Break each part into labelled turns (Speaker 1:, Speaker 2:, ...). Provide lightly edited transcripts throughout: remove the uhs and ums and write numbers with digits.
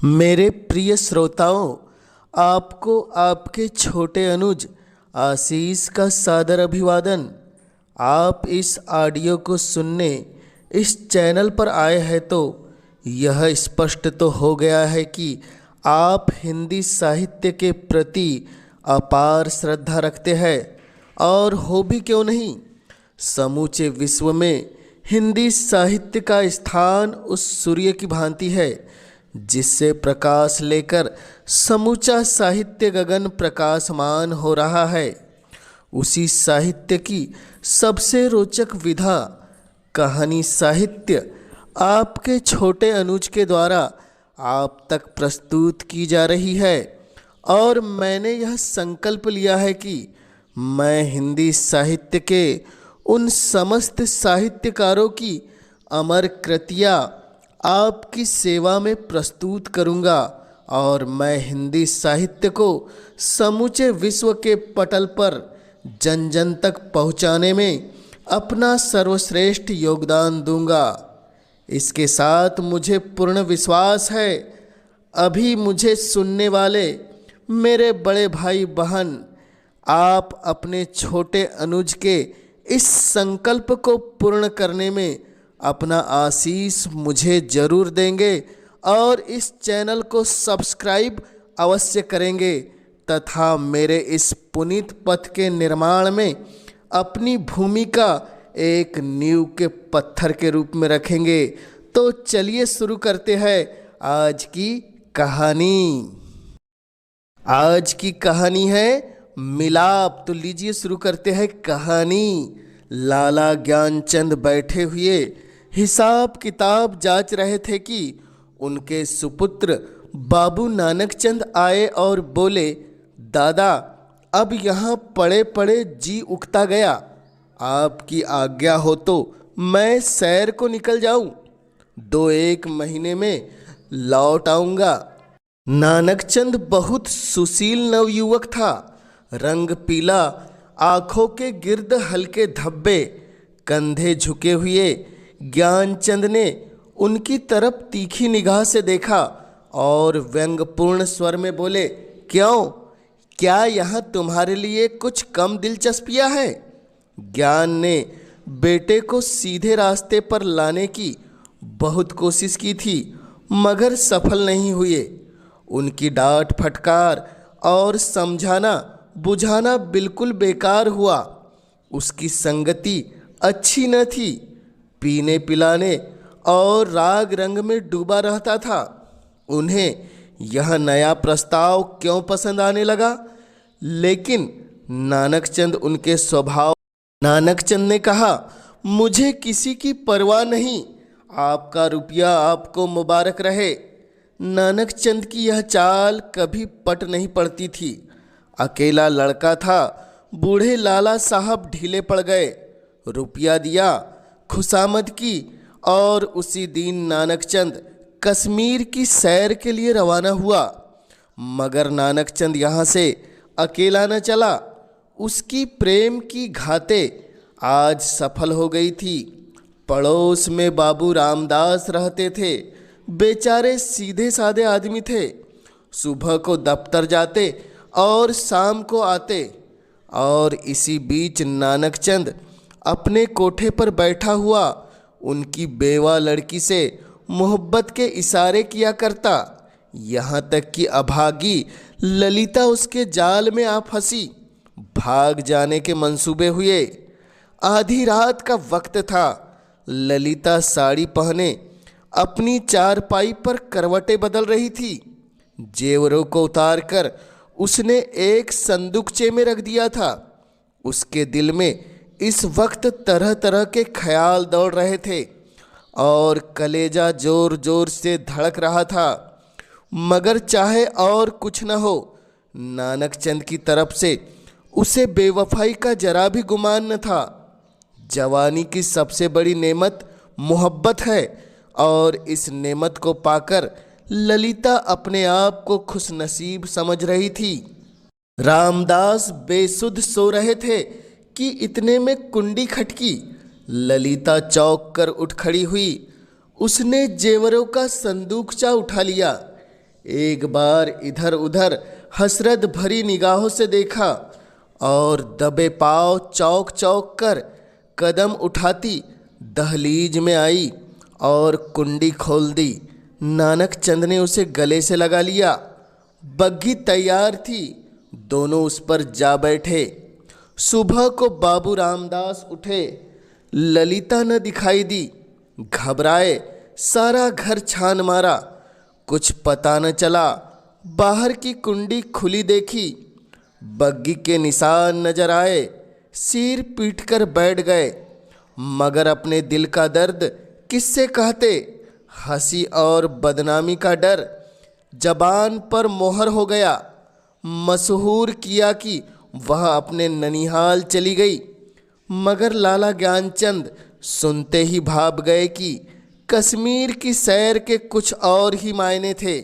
Speaker 1: मेरे प्रिय श्रोताओं, आपको आपके छोटे अनुज आशीष का सादर अभिवादन। आप इस ऑडियो को सुनने इस चैनल पर आए हैं तो यह स्पष्ट तो हो गया है कि आप हिंदी साहित्य के प्रति अपार श्रद्धा रखते हैं। और हो भी क्यों नहीं, समूचे विश्व में हिंदी साहित्य का स्थान उस सूर्य की भांति है जिससे प्रकाश लेकर समूचा साहित्य गगन प्रकाशमान हो रहा है। उसी साहित्य की सबसे रोचक विधा कहानी साहित्य आपके छोटे अनुज के द्वारा आप तक प्रस्तुत की जा रही है। और मैंने यह संकल्प लिया है कि मैं हिंदी साहित्य के उन समस्त साहित्यकारों की अमर कृतियाँ आपकी सेवा में प्रस्तुत करूंगा और मैं हिंदी साहित्य को समूचे विश्व के पटल पर जन जन तक पहुंचाने में अपना सर्वश्रेष्ठ योगदान दूंगा। इसके साथ मुझे पूर्ण विश्वास है अभी मुझे सुनने वाले मेरे बड़े भाई बहन, आप अपने छोटे अनुज के इस संकल्प को पूर्ण करने में अपना आशीष मुझे जरूर देंगे और इस चैनल को सब्सक्राइब अवश्य करेंगे तथा मेरे इस पुनीत पथ के निर्माण में अपनी भूमिका एक नींव के पत्थर के रूप में रखेंगे। तो चलिए शुरू करते हैं आज की कहानी। आज की कहानी है मिलाप। तो लीजिए शुरू करते हैं कहानी। लाला ज्ञानचंद बैठे हुए हिसाब किताब जांच रहे थे कि उनके सुपुत्र बाबू नानकचंद आए और बोले, दादा अब यहाँ पड़े पड़े जी उकता गया, आपकी आज्ञा हो तो मैं सैर को निकल जाऊं, 2-1 महीने में लौट आऊँगा। नानकचंद बहुत सुशील नवयुवक था। रंग पीला, आँखों के गिर्द हल्के धब्बे, कंधे झुके हुए। ज्ञानचंद ने उनकी तरफ तीखी निगाह से देखा और व्यंग्यपूर्ण स्वर में बोले, क्यों, क्या यहाँ तुम्हारे लिए कुछ कम दिलचस्पियाँ है? ज्ञान ने बेटे को सीधे रास्ते पर लाने की बहुत कोशिश की थी मगर सफल नहीं हुए। उनकी डांट फटकार और समझाना बुझाना बिल्कुल बेकार हुआ। उसकी संगति अच्छी न थी, पीने पिलाने और राग रंग में डूबा रहता था। उन्हें यह नया प्रस्ताव क्यों पसंद आने लगा? लेकिन नानकचंद उनके स्वभाव। नानकचंद ने कहा, मुझे किसी की परवाह नहीं, आपका रुपया आपको मुबारक रहे। नानकचंद की यह चाल कभी पट नहीं पड़ती थी। अकेला लड़का था। बूढ़े लाला साहब ढीले पड़ गए। रुपया दिया, खुशामद की और उसी दिन नानकचंद कश्मीर की सैर के लिए रवाना हुआ। मगर नानकचंद यहाँ से अकेला न चला। उसकी प्रेम की घातें आज सफल हो गई थी। पड़ोस में बाबू रामदास रहते थे। बेचारे सीधे साधे आदमी थे। सुबह को दफ्तर जाते और शाम को आते। और इसी बीच नानकचंद अपने कोठे पर बैठा हुआ उनकी बेवा लड़की से मोहब्बत के इशारे किया करता। यहाँ तक कि अभागी ललिता उसके जाल में आ फंसी। भाग जाने के मंसूबे हुए। आधी रात का वक्त था। ललिता साड़ी पहने अपनी चारपाई पर करवटें बदल रही थी। जेवरों को उतारकर उसने एक संदूकचे में रख दिया था। उसके दिल में इस वक्त तरह तरह के ख्याल दौड़ रहे थे और कलेजा जोर जोर से धड़क रहा था। मगर चाहे और कुछ न हो, नानकचंद की तरफ से उसे बेवफाई का जरा भी गुमान न था। जवानी की सबसे बड़ी नेमत मोहब्बत है और इस नेमत को पाकर ललिता अपने आप को खुशनसीब समझ रही थी। रामदास बेसुध सो रहे थे कि इतने में कुंडी खटकी। ललिता चौंक कर उठ खड़ी हुई। उसने जेवरों का संदूकचा उठा लिया। एक बार इधर उधर हसरत भरी निगाहों से देखा और दबे पांव चौक चौक कर कदम उठाती दहलीज में आई और कुंडी खोल दी। नानक चंद ने उसे गले से लगा लिया। बग्घी तैयार थी, दोनों उस पर जा बैठे। सुबह को बाबू रामदास उठे, ललिता न दिखाई दी। घबराए, सारा घर छान मारा, कुछ पता न चला। बाहर की कुंडी खुली देखी, बग्घी के निशान नजर आए। सिर पीट कर बैठ गए, मगर अपने दिल का दर्द किससे कहते। हंसी और बदनामी का डर जबान पर मोहर हो गया। मशहूर किया कि वह अपने ननिहाल चली गई, मगर लाला ज्ञानचंद सुनते ही भाप गए कि कश्मीर की सैर के कुछ और ही मायने थे।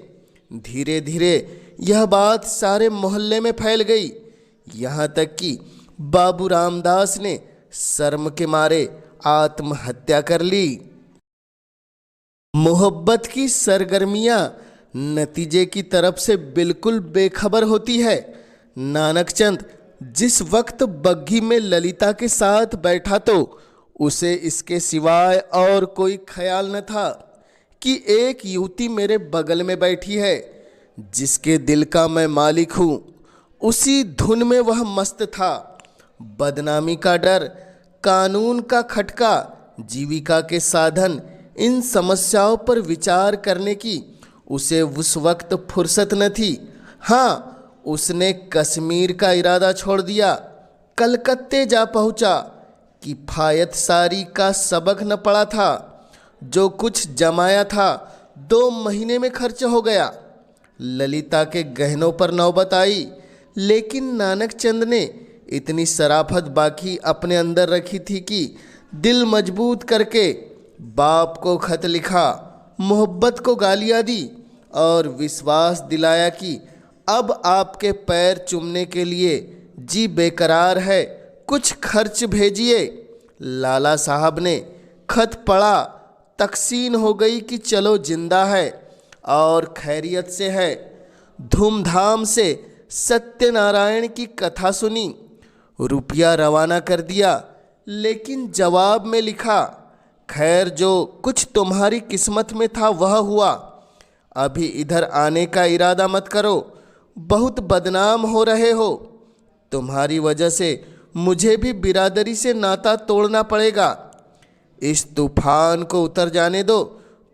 Speaker 1: धीरे धीरे यह बात सारे मोहल्ले में फैल गई, यहाँ तक कि बाबू रामदास ने शर्म के मारे आत्महत्या कर ली। मोहब्बत की सरगर्मियां नतीजे की तरफ से बिल्कुल बेखबर होती है। नानकचंद जिस वक्त बग्घी में ललिता के साथ बैठा तो उसे इसके सिवाय और कोई ख्याल न था कि एक युवती मेरे बगल में बैठी है, जिसके दिल का मैं मालिक हूँ। उसी धुन में वह मस्त था। बदनामी का डर, कानून का खटका, जीविका के साधन, इन समस्याओं पर विचार करने की उसे उस वक्त फुर्सत न थी। हाँ, उसने कश्मीर का इरादा छोड़ दिया, कलकत्ते जा पहुंचा। किफायत सारी का सबक न पड़ा था। जो कुछ जमाया था 2 महीने में खर्च हो गया। ललिता के गहनों पर नौबत आई, लेकिन नानकचंद ने इतनी शराफत बाकी अपने अंदर रखी थी कि दिल मजबूत करके बाप को खत लिखा, मोहब्बत को गालियाँ दी और विश्वास दिलाया कि अब आपके पैर चूमने के लिए जी बेकरार है, कुछ खर्च भेजिए। लाला साहब ने खत पढ़ा, तकसीन हो गई कि चलो जिंदा है और खैरियत से है। धूमधाम से सत्यनारायण की कथा सुनी, रुपया रवाना कर दिया, लेकिन जवाब में लिखा, खैर जो कुछ तुम्हारी किस्मत में था वह हुआ। अभी इधर आने का इरादा मत करो, बहुत बदनाम हो रहे हो। तुम्हारी वजह से मुझे भी बिरादरी से नाता तोड़ना पड़ेगा। इस तूफान को उतर जाने दो,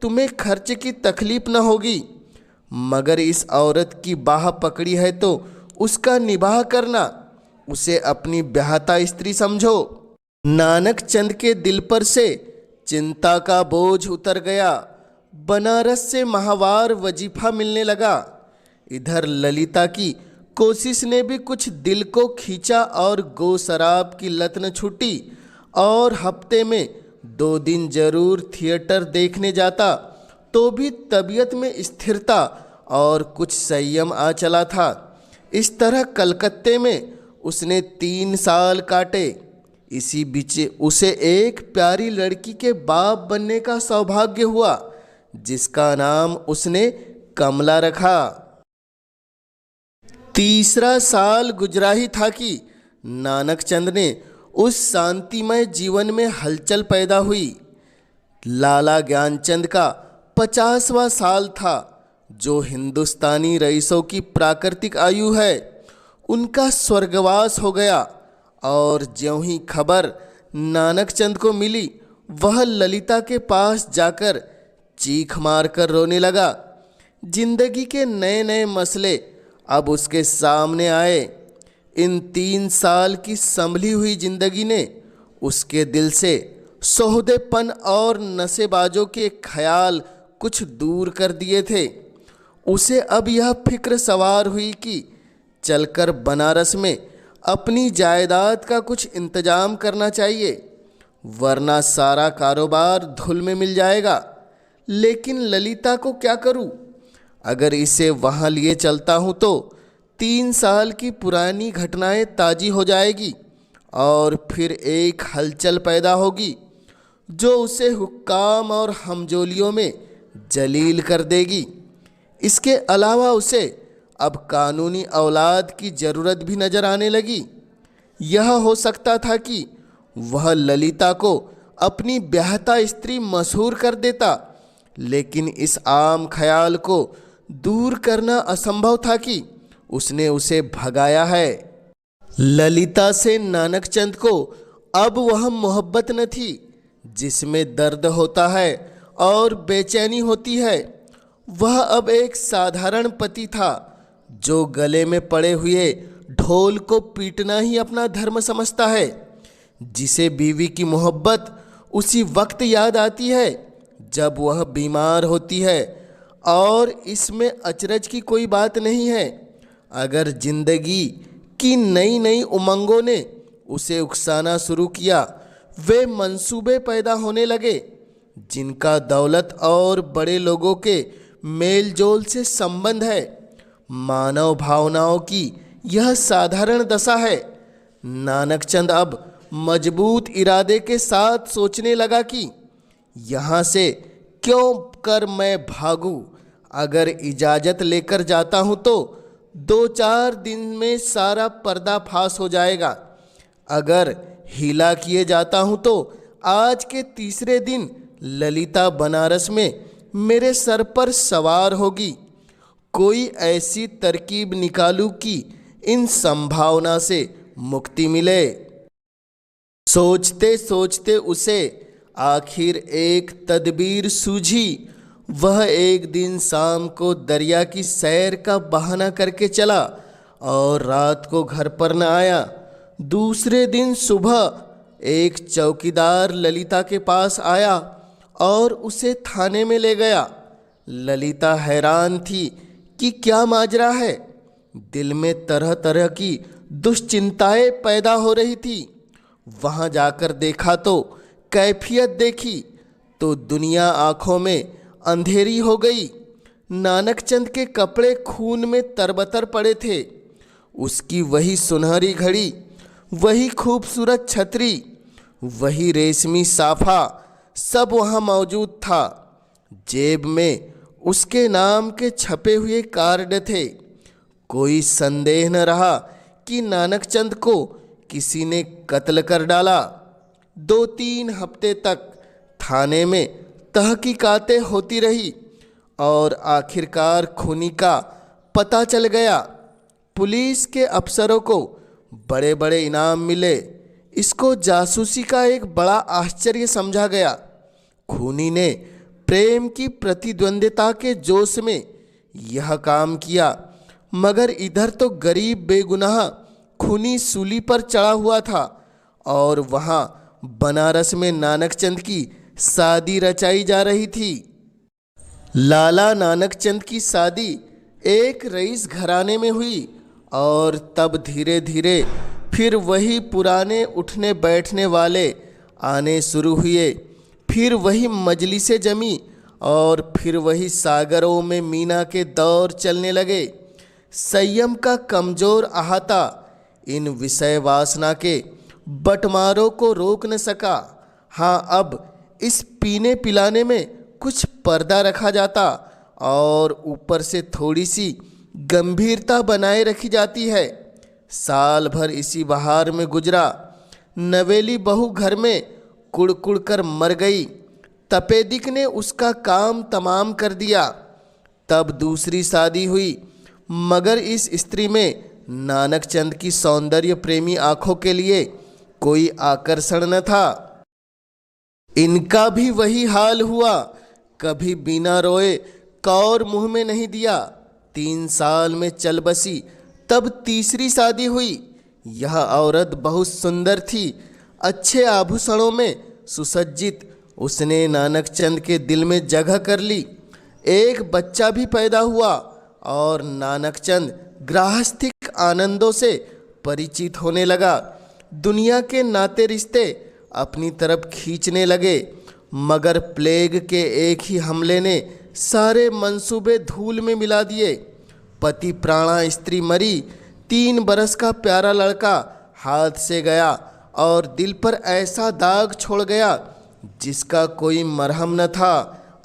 Speaker 1: तुम्हें खर्च की तकलीफ न होगी, मगर इस औरत की बाह पकड़ी है तो उसका निबाह करना, उसे अपनी ब्याहता स्त्री समझो। नानकचंद के दिल पर से चिंता का बोझ उतर गया। बनारस से माहवार वजीफा मिलने लगा। इधर ललिता की कोशिश ने भी कुछ दिल को खींचा और गो शराब की लत न छूटी और हफ्ते में 2 दिन जरूर थिएटर देखने जाता तो भी तबीयत में स्थिरता और कुछ संयम आ चला था। इस तरह कलकत्ते में उसने 3 साल काटे। इसी बीच उसे एक प्यारी लड़की के बाप बनने का सौभाग्य हुआ, जिसका नाम उसने कमला रखा। 3रा साल गुजरा ही था कि नानकचंद ने उस शांतिमय जीवन में हलचल पैदा हुई। लाला ज्ञानचंद का 50वां साल था, जो हिंदुस्तानी रईसों की प्राकृतिक आयु है। उनका स्वर्गवास हो गया और ज्यों ही खबर नानकचंद को मिली, वह ललिता के पास जाकर चीख मार कर रोने लगा। जिंदगी के नए नए मसले अब उसके सामने आए। इन 3 साल की संभली हुई जिंदगी ने उसके दिल से सोहदेपन और नशेबाजों के ख्याल कुछ दूर कर दिए थे। उसे अब यह फिक्र सवार हुई कि चलकर बनारस में अपनी जायदाद का कुछ इंतजाम करना चाहिए, वरना सारा कारोबार धूल में मिल जाएगा। लेकिन ललिता को क्या करूं? अगर इसे वहाँ लिए चलता हूँ तो 3 साल की पुरानी घटनाएं ताज़ी हो जाएगी और फिर एक हलचल पैदा होगी जो उसे हुक्काम और हमजोलियों में जलील कर देगी। इसके अलावा उसे अब कानूनी औलाद की ज़रूरत भी नजर आने लगी। यह हो सकता था कि वह ललिता को अपनी ब्याहता स्त्री मशहूर कर देता, लेकिन इस आम ख्याल को दूर करना असंभव था कि उसने उसे भगाया है। ललिता से नानकचंद को अब वह मोहब्बत न थी जिसमें दर्द होता है और बेचैनी होती है। वह अब एक साधारण पति था जो गले में पड़े हुए ढोल को पीटना ही अपना धर्म समझता है, जिसे बीवी की मोहब्बत उसी वक्त याद आती है जब वह बीमार होती है। और इसमें अचरज की कोई बात नहीं है अगर जिंदगी की नई नई उमंगों ने उसे उकसाना शुरू किया। वे मंसूबे पैदा होने लगे जिनका दौलत और बड़े लोगों के मेल जोल से संबंध है। मानव भावनाओं की यह साधारण दशा है। नानकचंद अब मजबूत इरादे के साथ सोचने लगा कि यहाँ से क्यों कर मैं भागूं। अगर इजाज़त लेकर जाता हूँ तो 2-4 दिन में सारा पर्दाफाश हो जाएगा। अगर हीला किए जाता हूँ तो आज के तीसरे दिन ललिता बनारस में मेरे सर पर सवार होगी। कोई ऐसी तरकीब निकालूं कि इन संभावना से मुक्ति मिले। सोचते सोचते उसे आखिर एक तदबीर सूझी। वह एक दिन शाम को दरिया की सैर का बहाना करके चला और रात को घर पर न आया। दूसरे दिन सुबह एक चौकीदार ललिता के पास आया और उसे थाने में ले गया। ललिता हैरान थी कि क्या माजरा है। दिल में तरह तरह की दुश्चिंताएं पैदा हो रही थी। वहां जाकर देखा तो कैफियत देखी तो दुनिया आंखों में अंधेरी हो गई। नानकचंद के कपड़े खून में तरबतर पड़े थे। उसकी वही सुनहरी घड़ी, वही खूबसूरत छतरी, वही रेशमी साफा, सब वहाँ मौजूद था। जेब में उसके नाम के छपे हुए कार्ड थे। कोई संदेह न रहा कि नानकचंद को किसी ने कत्ल कर डाला। 2-3 हफ्ते तक थाने में तहकीकातें होती रही और आखिरकार खूनी का पता चल गया। पुलिस के अफसरों को बड़े बड़े इनाम मिले। इसको जासूसी का एक बड़ा आश्चर्य समझा गया। खूनी ने प्रेम की प्रतिद्वंद्विता के जोश में यह काम किया, मगर इधर तो गरीब बेगुनाह खूनी सूली पर चढ़ा हुआ था और वहाँ बनारस में नानकचंद की शादी रचाई जा रही थी। लाला नानकचंद की शादी एक रईस घराने में हुई और तब धीरे धीरे फिर वही पुराने उठने बैठने वाले आने शुरू हुए। फिर वही मजलिसें जमी और फिर वही सागरों में मीना के दौर चलने लगे। संयम का कमज़ोर अहाता इन विषय वासना के बटमारों को रोक न सका। हाँ, अब इस पीने पिलाने में कुछ पर्दा रखा जाता और ऊपर से थोड़ी सी गंभीरता बनाए रखी जाती है। साल भर इसी बहार में गुजरा। नवेली बहू घर में कुड़ कर मर गई। तपेदिक ने उसका काम तमाम कर दिया। तब दूसरी शादी हुई, मगर इस स्त्री में नानकचंद की सौंदर्य प्रेमी आंखों के लिए कोई आकर्षण न था। इनका भी वही हाल हुआ। कभी बिना रोए कौर मुंह में नहीं दिया। 3 साल में चल बसी। तब तीसरी शादी हुई। यह औरत बहुत सुंदर थी, अच्छे आभूषणों में सुसज्जित। उसने नानकचंद के दिल में जगह कर ली। एक बच्चा भी पैदा हुआ और नानकचंद गृहस्थिक आनंदों से परिचित होने लगा। दुनिया के नाते रिश्ते अपनी तरफ खींचने लगे, मगर प्लेग के एक ही हमले ने सारे मंसूबे धूल में मिला दिए। पति प्राणा स्त्री मरी। 3 बरस का प्यारा लड़का हाथ से गया और दिल पर ऐसा दाग छोड़ गया जिसका कोई मरहम न था।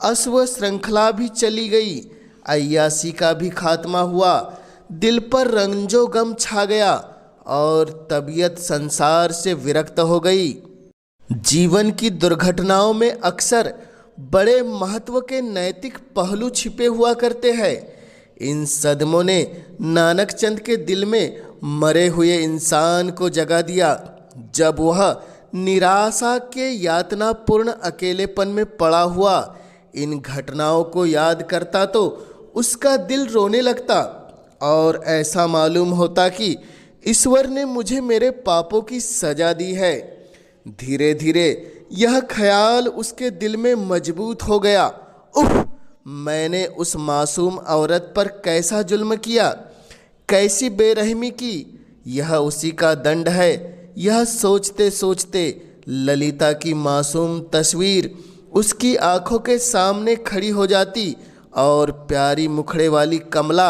Speaker 1: अश्व श्रृंखला भी चली गई। अय्यासी का भी खात्मा हुआ। दिल पर रंजो गम छा गया और तबीयत संसार से विरक्त हो गई। जीवन की दुर्घटनाओं में अक्सर बड़े महत्व के नैतिक पहलू छिपे हुआ करते हैं। इन सदमों ने नानक चंद के दिल में मरे हुए इंसान को जगा दिया। जब वह निराशा के यातनापूर्ण अकेलेपन में पड़ा हुआ इन घटनाओं को याद करता तो उसका दिल रोने लगता और ऐसा मालूम होता कि ईश्वर ने मुझे मेरे पापों की सजा दी है। धीरे धीरे यह ख्याल उसके दिल में मजबूत हो गया। उफ, मैंने उस मासूम औरत पर कैसा जुल्म किया, कैसी बेरहमी की, यह उसी का दंड है। यह सोचते सोचते ललिता की मासूम तस्वीर उसकी आंखों के सामने खड़ी हो जाती और प्यारी मुखड़े वाली कमला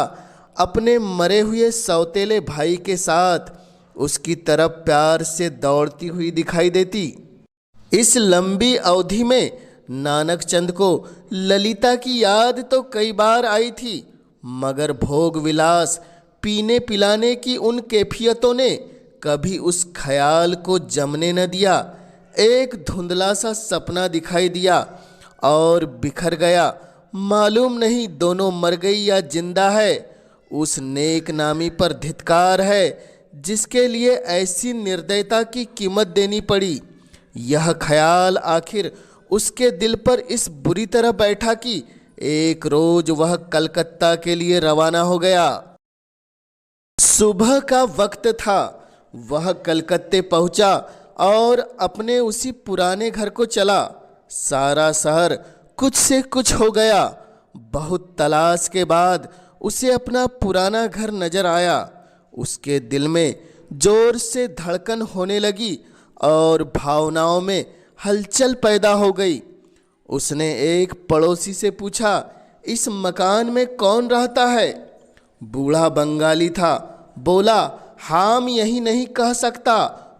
Speaker 1: अपने मरे हुए सौतेले भाई के साथ उसकी तरफ प्यार से दौड़ती हुई दिखाई देती। इस लंबी अवधि में नानक चंद को ललिता की याद तो कई बार आई थी, मगर भोग विलास, पीने पिलाने की उन कैफियतों ने कभी उस ख्याल को जमने न दिया। एक धुंधला सा सपना दिखाई दिया और बिखर गया। मालूम नहीं दोनों मर गई या जिंदा है। उस नेक नामी पर धिक्कार है जिसके लिए ऐसी निर्दयता की कीमत देनी पड़ी। यह ख्याल आखिर उसके दिल पर इस बुरी तरह बैठा कि एक रोज वह कलकत्ता के लिए रवाना हो गया। सुबह का वक्त था। वह कलकत्ते पहुंचा और अपने उसी पुराने घर को चला। सारा शहर कुछ से कुछ हो गया। बहुत तलाश के बाद उसे अपना पुराना घर नजर आया। उसके दिल में जोर से धड़कन होने लगी और भावनाओं में हलचल पैदा हो गई। उसने एक पड़ोसी से पूछा, इस मकान में कौन रहता है? बूढ़ा बंगाली था। बोला, हम यही नहीं कह सकता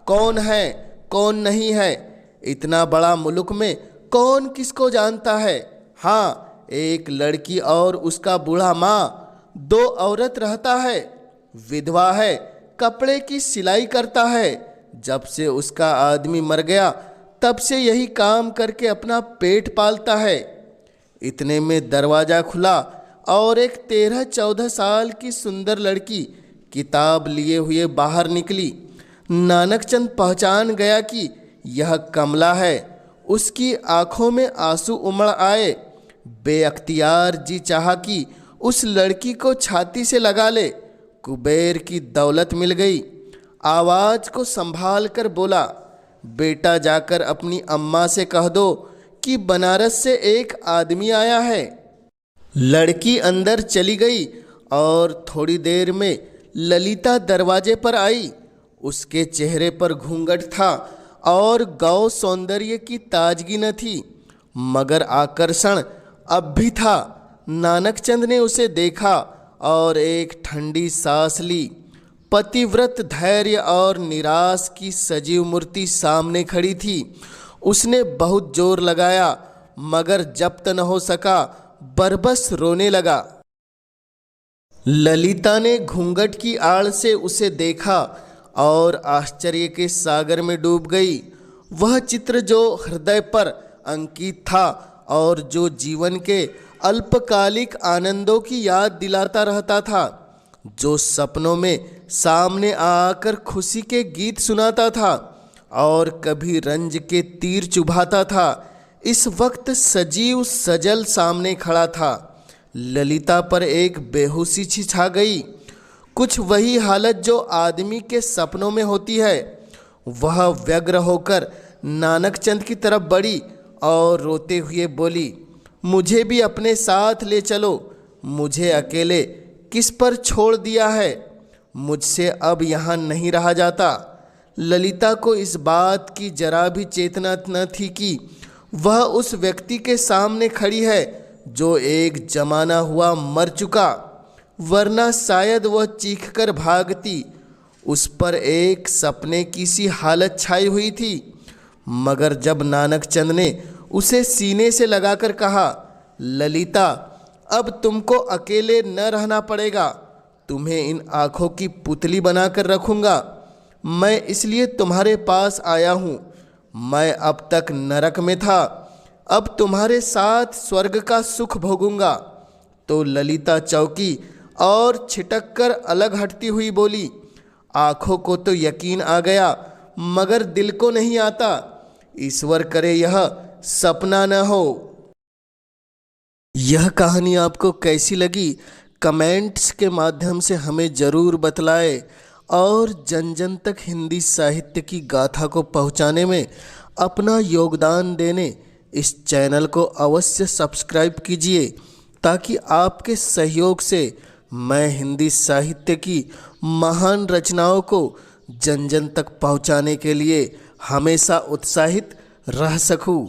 Speaker 1: कौन है कौन नहीं है। इतना बड़ा मुल्क में कौन किसको जानता है। हाँ, एक लड़की और उसका बूढ़ा माँ, 2 औरत रहता है। विधवा है, कपड़े की सिलाई करता है। जब से उसका आदमी मर गया तब से यही काम करके अपना पेट पालता है। इतने में दरवाज़ा खुला और एक 13-14 साल की सुंदर लड़की किताब लिए हुए बाहर निकली। नानक चंद पहचान गया कि यह कमला है। उसकी आंखों में आंसू उमड़ आए। बेअख्तियार जी चाहा कि उस लड़की को छाती से लगा ले। कुबेर की दौलत मिल गई। आवाज़ को संभाल कर बोला, बेटा जाकर अपनी अम्मा से कह दो कि बनारस से एक आदमी आया है। लड़की अंदर चली गई और थोड़ी देर में ललिता दरवाजे पर आई। उसके चेहरे पर घूंघट था और गौ सौंदर्य की ताजगी न थी, मगर आकर्षण अब भी था। नानक चंद ने उसे देखा और एक ठंडी सांस ली। पतिव्रत धैर्य और निराश की सजीव मूर्ति सामने खड़ी थी। उसने बहुत जोर लगाया मगर जब्त न हो सका, बरबस रोने लगा। ललिता ने घूंघट की आड़ से उसे देखा और आश्चर्य के सागर में डूब गई। वह चित्र जो हृदय पर अंकित था और जो जीवन के अल्पकालिक आनंदों की याद दिलाता रहता था, जो सपनों में सामने आकर खुशी के गीत सुनाता था और कभी रंज के तीर चुभाता था, इस वक्त सजीव सजल सामने खड़ा था। ललिता पर एक बेहोशी सी छा गई। कुछ वही हालत जो आदमी के सपनों में होती है। वह व्यग्र होकर नानक चंद की तरफ बढ़ी और रोते हुए बोली, मुझे भी अपने साथ ले चलो। मुझे अकेले किस पर छोड़ दिया है? मुझसे अब यहाँ नहीं रहा जाता। ललिता को इस बात की जरा भी चेतना न थी कि वह उस व्यक्ति के सामने खड़ी है जो एक जमाना हुआ मर चुका, वरना शायद वह चीखकर भागती। उस पर एक सपने की सी हालत छाई हुई थी। मगर जब नानक चंद ने उसे सीने से लगाकर कहा, ललिता अब तुमको अकेले न रहना पड़ेगा। तुम्हें इन आँखों की पुतली बनाकर रखूँगा। मैं इसलिए तुम्हारे पास आया हूँ। मैं अब तक नरक में था, अब तुम्हारे साथ स्वर्ग का सुख भोगूंगा। तो ललिता चौकी और छिटक कर अलग हटती हुई बोली, आँखों को तो यकीन आ गया, मगर दिल को नहीं आता। ईश्वर करे यह सपना न हो। यह कहानी आपको कैसी लगी कमेंट्स के माध्यम से हमें ज़रूर बतलाएं, और जन जन तक हिंदी साहित्य की गाथा को पहुंचाने में अपना योगदान देने इस चैनल को अवश्य सब्सक्राइब कीजिए, ताकि आपके सहयोग से मैं हिंदी साहित्य की महान रचनाओं को जन जन तक पहुंचाने के लिए हमेशा उत्साहित रह सकूं।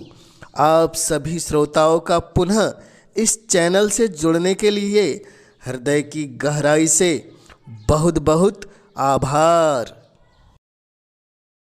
Speaker 1: आप सभी श्रोताओं का पुनः इस चैनल से जुड़ने के लिए हृदय की गहराई से बहुत बहुत आभार।